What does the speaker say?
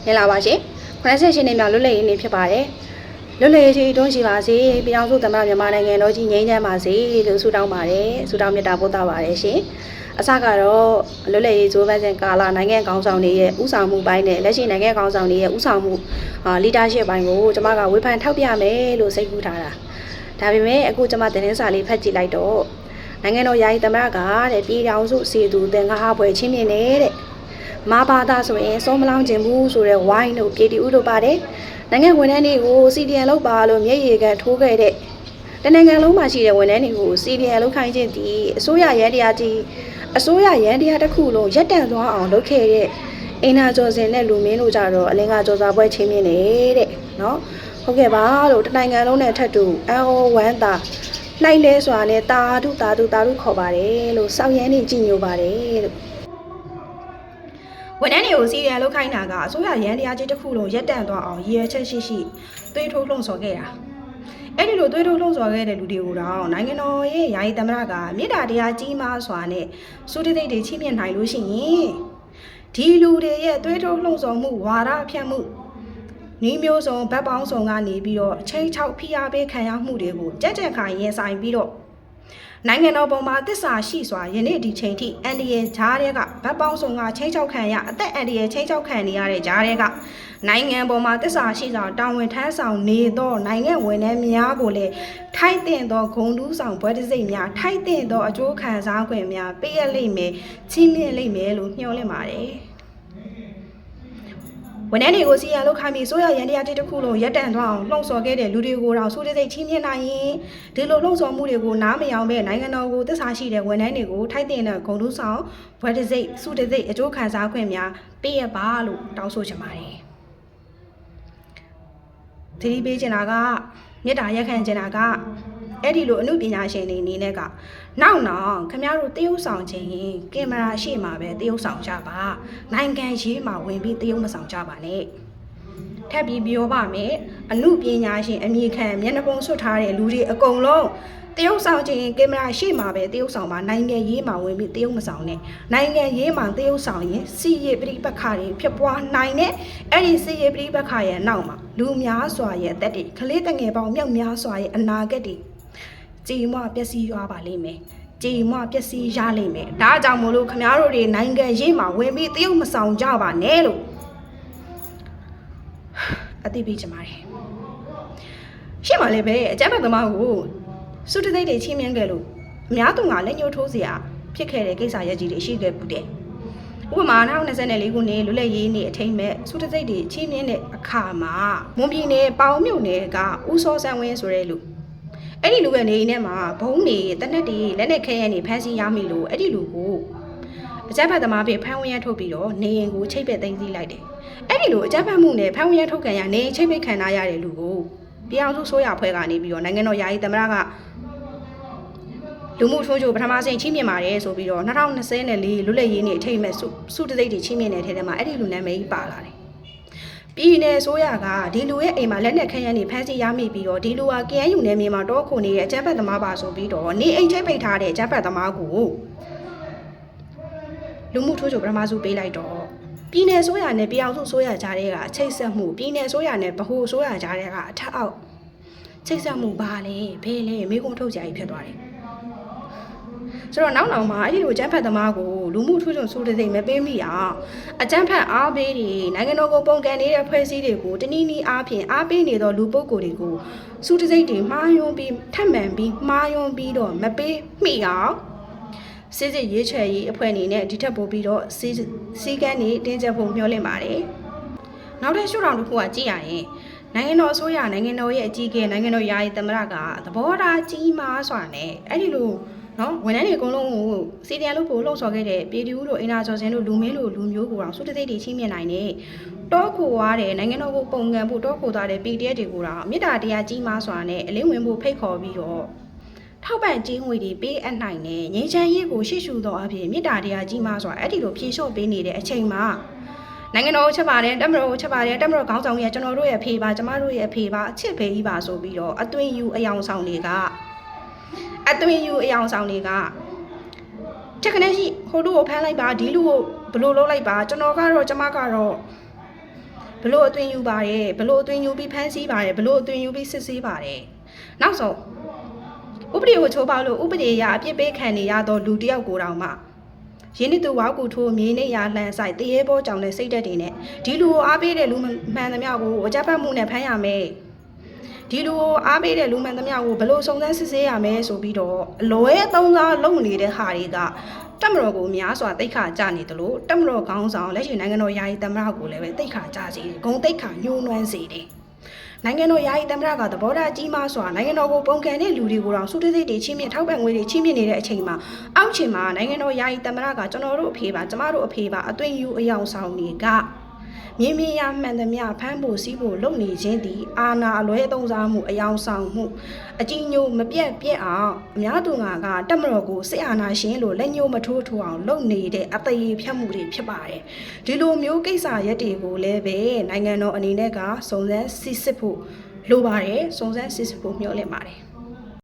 မင်္ဂလာပါရှင်88နှစ်မြောက်လွတ်လပ်ရေးနေ့ဖြစ်ပါတယ်လွတ်လပ်ရေးတွန်းရှိပါစေပြည်အောင်စုသမ္မတမြန်မာနိုင်ငံတော်ကြီးငြိမ်းချမ်းပါစေလို့ဆုတောင်းပါတယ်ဆုတောင်းမေတ္တာပို့သပါတယ်ရှင်အစကတော့လွတ်လပ်ရေးဇိုးပန်းစဉ်ကာလနိုင်ငံခေါင်းဆောင်တွေရဲ့ဥဆောင်မှုပိုင်းနဲ့လက်ရှိနိုင်ငံခေါင်းဆောင်တွေရဲ့ဥဆောင်မှုleadership ပိုင်းကိုကျွန်မကဝေဖန်ထောက်ပြမယ်လို့စိတ်ကူးထားတာဒါပေမဲ့အခုကျွန်မသတင်းစာလေးဖတ်ကြည့်လိုက်တော့နိုင်ငံတော်ယာယီသမ္မတကတဲ့ပြည်အောင်စုစီသူသင်္ကားပွဲချင်းမြင့်နေတဲ့မာဘာသာဆိုရင်စောမလောင်းခြင်းဘူးဆိုတဲ့ဝိုင်းတို့ပြည်တီဦးတို့ပါတယ်နိုင်ငံဝန်ထမ်းတွေကို CDN လောက်ပါလို့မျက်ရည်ကန်ထိုးခဲ့တဲ့တနိုင်ငံလုံးမှာရှိတဲ့ဝန်ထမ်းတွေကို CDN လောက်ခိုင်းခြင်းဒီအစိုးရရန်တရားကြီးအစိုးရရန်တရားတစ်ခုလုံးရပ်တန့်သွားအောင်လုပ်ခဲ့တဲ့အင်နာကျော်စင်နဲ့လူမင်းတို့ကြတော့အလင်းကကျော်စာပွဲချင်းမြင့်နေတဲ့နော်ဟုတ်ကဲ့ပါလို့တနိုင်ငံလုံးနဲ့ထပ်တူအော်ဝမ်းသာလိုက်လဲစွာနဲ့တာဓုခေါ်ပါတယ်လို့စောက်ရမ်းနေကြည်ညိုပါတယ်လို့ဝန်ထမ်းတွေကိုစီရီယံလောက်ခိုင်းတာကအစိုးရရန်တရားကြီးတစ်ခုလုံးရပ်တန့်သွားအောင်ရည်ရွယ်ချက်ရှိသွေးထိုးလှုံ့ဆော်ခဲ့တာအဲ့ဒီလိုသွေးထိုးလှုံ့ဆော်ခဲ့တဲ့လူတွေကိုတော့နိုင်ငံတော်ရဲ့ယာယီသမ္မတကမေတ္တာတရားကြီးမားစွာနဲ့စုတသိက်တွေချိမြင့်နိုင်လို့ရှိရင်ဒီလူတွေရဲ့သွေးထိုးလှုံ့ဆော်မှုဝါဒဖြန့်မှုနီးမျိုးစုံဗတ်ပေါင်းစုံကနေပြီးတော့ချိန်ချောက်ဖိအားပေးခံရမှုတွေကိုကြက်ခါရင်ဆိုင်ပြီးတော့နိုင်ငံတော်ပေါ်မှာသစ္စာရှိစွာယနေ့ဒီချိန်ထိအန်ဒီရဲ့ဂျားတွေကဗတ်ပေါင်းစုံကချိန်ချောက်ခံရအသက်အန်ဒီရဲ့ချိန်ချောက်ခံနေရတဲ့ဂျားတွေကနိုင်ငံပေါ်မှာသစ္စာရှိစွာတာဝန်ထမ်းဆောင်နေသောနိုင်ငံဝန်ထမ်းများကိုလည်းထိုက်တင်သောဂုဏ်ထူးဆောင်ဘွဲ့တစိမ့်များထိုက်တင်သောအကျိုးခံစား권များပေးရလိမ့်မယ်ချီးမြှင့်လိမ့်မယ်လို့မျှော်လင့်ပါတယ်ဝန်ထမ်းတွေကိုစီရန်လောက်ခိုင်းပြီးဆိုရရန်တရားတစ်ခုလုံးရပ်တန့်သွားအောင်လှုံ့ဆော်ခဲ့တဲ့လူတွေကိုတော့စုတစိတ်ချင်းမြင့်နိုင်ရင်ဒီလိုလှုံ့ဆော်မှုတွေကိုနားမယောင်ပဲနိုင်ငံတော်ကိုသစ္စာရှိတဲ့ဝန်ထမ်းတွေကိုထိုက်တင်တဲ့ဂုဏ်ထူးဆောင်ဘွဲ့တစိတ်စုတစိတ်အကျိုးခံစား권များပေးရပါလို့တောင်းဆိုချင်ပါတယ်သတိပေးချင်တာကမေတ္တာရက်ခံချင်တာကအဲ့ဒီလိုအမှုပညာရှင်တွေအနေနဲ့ကနောက်ခင်ဗျားတို့တရုပ်ဆောင်ခြင်းရင်ကင်မရာရှေ့မှာပဲတရုပ်ဆောင်ကြပါနိုင်ငံရေးမှာဝင်ပြီးတရုပ်မဆောင်ကြပါနဲ့ထပ်ပြီးပြောပါမယ်အမှုပညာရှင်အမိခံမျက်နှာပုံဆွတ်ထားတဲ့လူတွေအကုန်လုံးတရုပ်ဆောင်ခြင်းကင်မရာရှေ့မှာပဲတရုပ်ဆောင်ပါနိုင်ငံရေးမှာဝင်ပြီးတရုပ်မဆောင်နဲ့နိုင်ငံရေးမှာတရုပ်ဆောင်ရင်စီရပရိပက္ခတွေဖြစ်ပွားနိုင်တဲ့အဲ့ဒီစီရပရိပက္ခရဲ့နောက်မှာလူများစွာရဲ့အသက်တွေကလေးတငယ်ပေါင်းမြောက်များစွာရဲ့အနာဂတ်တွေကြည်မွပျက်စီးသွားပါလိမ့်မယ်ကြည်မွပျက်စီးရလိမ့်မယ်ဒါကြောင့်မို့လို့ခင်ဗျားတို့တွေနိုင်ငံရေးမှာဝင်ပြီးတရုပ်မဆောင်ကြပါနဲ့လို့အသိပေးချင်ပါတယ်ရှင်းပါလေပဲအကြမ်းဖက်သမားကိုစုတသိက်တွေချင်းမြန်းခဲ့လို့အများသူကလက်ညှိုးထိုးစရာဖြစ်ခဲ့တဲ့ကိစ္စရပ်ကြီးတွေရှိခဲ့ဘူးတဲ့ဥပမာ2024ခုနှစ်လွတ်လပ်ရေးနေ့အထိမ်းမဲ့စုတသိက်တွေချင်းမြန်းတဲ့အခါမှာမွန်ပြည်နယ်ပေါင်မြို့နယ်ကဦးစောဆန်းဝင်းဆိုတဲ့လူအဲ့ဒီလူရဲ့နေအိမ်ထဲမှာဘုံတွေတနက်တွေလက်နဲ့ခဲရနေဖမ်းဆီးရမိလို့အဲ့ဒီလူကိုအကြမ်းဖက်သမားဖြစ်ဖမ်းဝရမ်းထုတ်ပြီးတော့နေအိမ်ကိုချိတ်ပက်သိမ်းဆည်းလိုက်တယ်အဲ့ဒီလိုအကြမ်းဖက်မှုနဲ့ဖမ်းဝရမ်းထုတ်ခံရနေအိမ်ချိတ်ပက်ခံရတဲ့လူကိုပြည်အောင်စုဆိုရဖွဲ့ကနေပြီးတော့နိုင်ငံတော်ယာယီသမ္မတကလူမှုထွန်းချိုးပထမဆုံးချင်းမြင့်ပါတယ်ဆိုပြီးတော့2024လွတ်လပ်ရေးနေ့အထိမ်းမဲ့စုတစိတ်တွေချင်းမြင့်တဲ့ထဲမှာအဲ့ဒီလူနာမည်ပါလာတယ်ပြည်နယ်ဆိုရကဒီလူရဲ့အိမ်မှာလက်နက်ခဲယမ်းတွေဖမ်းဆီးရမိပြီးတော့ဒီလူဟာ KNU နယ်မြေမှာတောခုနေတဲ့အကြမ်းဖက်သမားပါဆိုပြီးတော့နေအိမ်ချိတ်ပိတ်ထားတဲ့အကြမ်းဖက်သမားကိုလူမှုထိုးချိုပထမစုပေးလိုက်တော့ပြည်နယ်ဆိုရနဲ့ပြည်အောင်စုဆိုရကြားတဲ့ကအချိတ်ဆက်မှုပြည်နယ်ဆိုရနဲ့ဗဟိုဆိုရကြားတဲ့ကအထက်အောက်ချိတ်ဆက်မှုပါလေဖေးလေမိကုံထုတ်ကြကြီးဖြစ်သွားတယ်ဆိုတော့နောက်မှာအဲ့ဒီလိုအကြမ်းဖက်သမားကိုလူမှုထူးချွန်ဆိုတဲ့စိတ်မပေးမိအောင်အကြမ်းဖက်အားပေးတွေနိုင်ငံတော်ကိုပုံကန်နေတဲ့ဖွဲ့စည်းတွေကိုတနည်းနည်းအားဖြင့်အားပေးနေသောလူပုဂ္ဂိုလ်တွေကိုစုတစိတ်တွေမှားယွင်းပြီးထပ်မှန်ပြီးမှားယွင်းပြီးတော့မပေးမိအောင်စစ်စစ်ရေးချယ်ရေးအဖွဲ့အနေနဲ့ဒီထက်ပိုပြီးတော့စီကန်းတွေတင်းကျပ်ဖို့မျှော်လင့်ပါတယ်နောက်ထပ်ရှုထောင့်တစ်ခုကကြည့်ရရင်နိုင်ငံတော်အစိုးရနိုင်ငံတော်ရဲ့အကြီးအကဲနိုင်ငံတော်ယာယီသမ္မတကသဘောထားကြီးမားစွာနဲ့အဲ့ဒီလိုနော်ဝန်ထမ်းတွေအကုန်လုံးကိုစီဒီအန်လို့ပို့လှုပ်ဆော်ခဲ့တဲ့ပြည်သူတို့အင်နာကျော်စင်တို့လူမင်းတို့လူမျိုးကိုတော့စုတသိက်တွေချင်းမြင်နိုင်တယ်တောခိုွားတယ်နိုင်ငံတော်ကိုပုံကန်ဖို့တောခိုသွားတဲ့ PDF တွေကိုတော့မေတ္တာတရားကြီးမားစွာနဲ့အလင်းဝင်ဖို့ဖိတ်ခေါ်ပြီးတော့ထောက်ပံ့ကြေးငွေတွေပေးအပ်နိုင်တယ်ငြိမ်းချမ်းရေးကိုရှေ့ရှုသောအဖြစ်မေတ္တာတရားကြီးမားစွာအဲ့ဒီလိုဖြေလျှော့ပေးနေတဲ့အချိန်မှာနိုင်ငံတော်ချက်ပါတယ်တက်မတော်ချက်ပါတယ်တက်မတော်ခေါင်းဆောင်ကြီးကျွန်တော်တို့ရဲ့ဖေးပါကျမတို့ရဲ့ဖေးပါအချစ်ဖေးကြီးပါဆိုပြီးတော့အသွင်ယူအယောင်ဆောင်တွေကအသွင်ယူအယောင်ဆောင်တွေကချက်ကနေရှိဟိုလူကိုဖမ်းလိုက်ပါဒီလူကိုဘလို့လုပ်လိုက်ပါကျွန်တော်ကတော့ကျမကတော့ ဘလို့အသွင်ယူပါတယ်ဘလို့အသွင်ယူပြီးဖမ်းဆီးပါတယ်ဘလို့အသွင်ယူပြီးစစ်ဆေးပါတယ်နောက်ဆုံးဥပဒေကိုချိုးဖောက်လို့ဥပဒေအရအပြစ်ပေးခံနေရသောလူတစ်ယောက်ကိုတောင်မှရင်းနှီးသူဝါကူထိုးမြေနေရလှန်ဆိုင်တရေဘောကြောင့်လည်းစိတ်တက်တွေနဲ့ဒီလူကိုအားပေးတဲ့လူမှန်သမျှကိုအကြမ်းဖက်မှုနဲ့ဖမ်းရမယ်ဒီလူကိုအားပေးတဲ့လူမှန်သမျှကိုဘလို့စုံစမ်းစစ်ဆေးရမယ်ဆိုပြီးတော့အလွဲသုံးစားလုပ်နေတဲ့ဟာတွေကတက်မတော်ကိုများစွာတိတ်ခါကြနေတယ်လို့တက်မတော်ခေါင်းဆောင်လက်ရှိနိုင်ငံတော်ယာယီသမ္မတကိုလည်းပဲတိတ်ခါကြစေတယ်ဂုံတိတ်ခါညှိုးနွမ်းစေတယ်နိုင်ငံတော်ယာယီသမ္မတကသဘောထားကြီးမားစွာနိုင်ငံတော်ကိုပုံကန်တဲ့လူတွေကိုတော့စုတသိတွေချင်းမြင့်ထောက်ပံ့ငွေတွေချင်းမြင့်နေတဲ့အချိန်မှာအောက်ချိန်မှာနိုင်ငံတော်ယာယီသမ္မတကကျွန်တော်တို့အဖေပါကျမတို့အဖေပါအသွင်ယူအယောင်ဆောင်တွေကမြင်းမြင်းရမှန်သမျှဖမ်းဖို့စီးဖို့လုပ်နေခြင်းသည်အာဏာအလွဲသုံးစားမှုအယောင်ဆောင်မှုအကြီးညိုမပြတ်ပြက်အောင်အများသူငါကတက်မတော်ကိုစစ်အာဏာရှင်လို့လက်ညှိုးမထိုးထိုးအောင်လုပ်နေတဲ့အသေးဖြတ်မှုတွေဖြစ်ပါတယ်ဒီလိုမျိုးကိစ္စရက်တွေကိုလည်းပဲနိုင်ငံတော်အနေနဲ့ကစုံစမ်းစစ်ဆေးဖို့လိုပါတယ်စုံစမ်းစစ်ဆေးဖို့မျှော်လင့်ပါတယ်